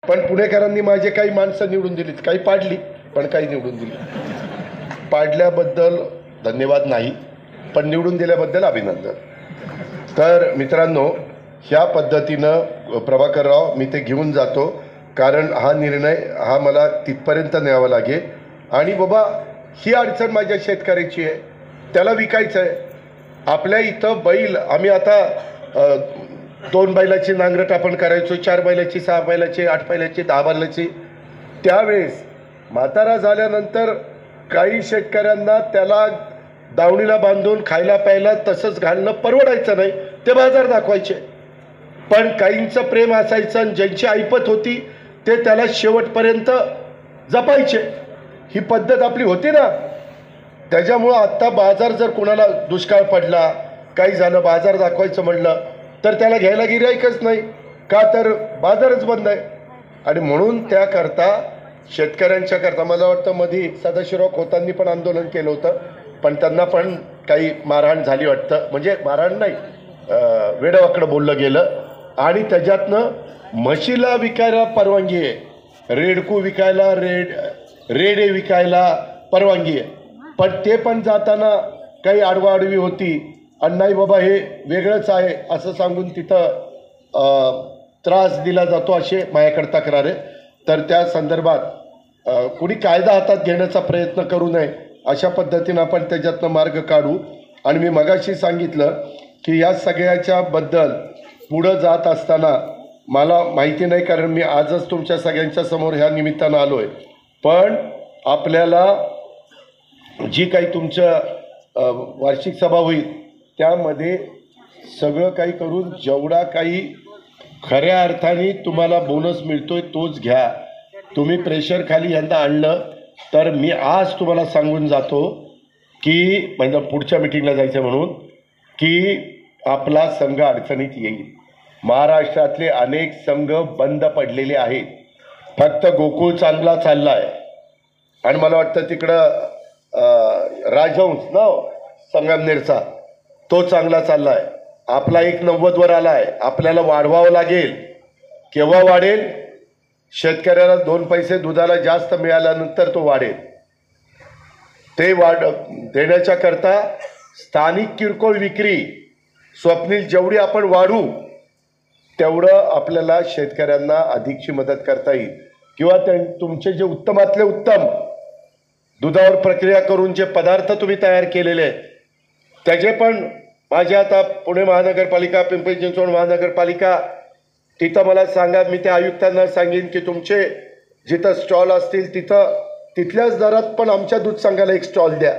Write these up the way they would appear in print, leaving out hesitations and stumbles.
पण पुणेकरांनी माझे काही माणसं निवडून दिलीत, काही पाडली पण काही निवडून दिली. पाडल्याबद्दल धन्यवाद नाही, पण निवडून दिल्याबद्दल अभिनंदन. तर मित्रांनो, ह्या पद्धतीनं प्रभाकरराव मी ते घेऊन जातो, कारण हा निर्णय हा मला तिथपर्यंत न्यावा लागेल. आणि बाबा ही अडचण माझ्या शेतकऱ्याची आहे, त्याला विकायचं आहे. आपल्या इथं बैल आम्ही आता 2 बैलाची नांगरट आपण करायचो, 4 बैलाची, 6 बैलाची, 8 बैलाची, 10 बैलाची. त्यावेळेस म्हातारा झाल्यानंतर काही शेतकऱ्यांना त्याला दावणीला बांधून खायला प्यायला तसंच घालणं परवडायचं नाही, ते बाजार दाखवायचे. पण काहींचं प्रेम असायचं आणि ज्यांची ऐपत होती ते त्याला शेवटपर्यंत जपायचे. ही पद्धत आपली होती ना. त्याच्यामुळं आत्ता बाजार जर कोणाला दुष्काळ पडला, काही झालं, बाजार दाखवायचं म्हणलं तर त्याला घ्यायला गिऱ्हाईकच नाही, का तर बाजारच बंद आहे. आणि म्हणून त्याकरता शेतकऱ्यांच्या करता मला वाटतं मध्ये सदाशिवराव खोतांनी पण आंदोलन केलं होतं, पण त्यांना पण काही मारहाण झाली वाटतं. म्हणजे मारहाण नाही, वेडवाकडं बोललं गेलं. आणि त्याच्यातनं म्हशीला विकायला परवानगी आहे, रेडकू विकायला, रेडे विकायला परवानगी आहे. पण ते पण जाताना काही आडवाआडवी होती आणि नाही बाबा हे वेगळंच आहे असं सांगून तिथं त्रास दिला जातो, असे माझ्याकडे तक्रार आहे. तर त्या संदर्भात कुणी कायदा हातात घेण्याचा प्रयत्न करू नये, अशा पद्धतीनं आपण त्याच्यातनं मार्ग काढू. आणि मी मगाशी सांगितलं की या सगळ्याच्या बद्दल पुढं जात असताना मला माहिती नाही, कारण मी आजच तुमच्या सगळ्यांच्या समोर ह्या निमित्तानं आलो आहे. पण आपल्याला जी काही तुमचं वार्षिक सभा होईल त्यामध्ये सगळं काही करून जेवढा काही खऱ्या अर्थाने तुम्हाला बोनस मिळतोय तोच घ्या. तुम्ही प्रेशर खाली यंदा आणलं तर मी आज तुम्हाला सांगून जातो की म्हणजे पुढच्या मिटिंगला जायचं म्हणून की आपला संघ अडचणीत येईल. महाराष्ट्रातले अनेक संघ बंद पडलेले आहेत, फक्त गोकुळ चांगला चालला आहे. आणि मला वाटतं तिकडं राजहंस ना संगमनेरचा तो चांगला चालला आहे. आपला 190 वर आला आहे, आपल्याला वाढवावं लागेल. केव्हा वाढेल? शेतकऱ्याला 2 पैसे दुधाला जास्त मिळाल्यानंतर तो वाढेल. ते देण्याच्या करता स्थानिक किरकोळ विक्री स्वप्नील जेवढी आपण वाढू तेवढं आपल्याला शेतकऱ्यांना अधिकची मदत करता येईल. किंवा तुमचे जे उत्तमातले उत्तम दुधावर प्रक्रिया करून जे पदार्थ तुम्ही तयार केलेले आहेत त्याचे पण माझे आता पुणे महानगरपालिका, पिंपरी चिंचवड महानगरपालिका तिथं मला सांगा, मी त्या आयुक्तांना सांगेन की तुमचे जिथं स्टॉल असतील तिथल्याच दरात पण आमच्या दूध संघाला एक स्टॉल द्या,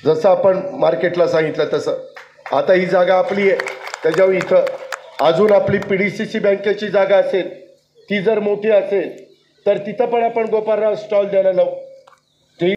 जसं आपण मार्केटला सांगितलं तसं. आता ही जागा आपली आहे, त्याच्यावर इथं अजून आपली PDCC बँकेची जागा असेल, ती जर मोठी असेल तर तिथं पण आपण गोपाळराव स्टॉल द्यायला लावू.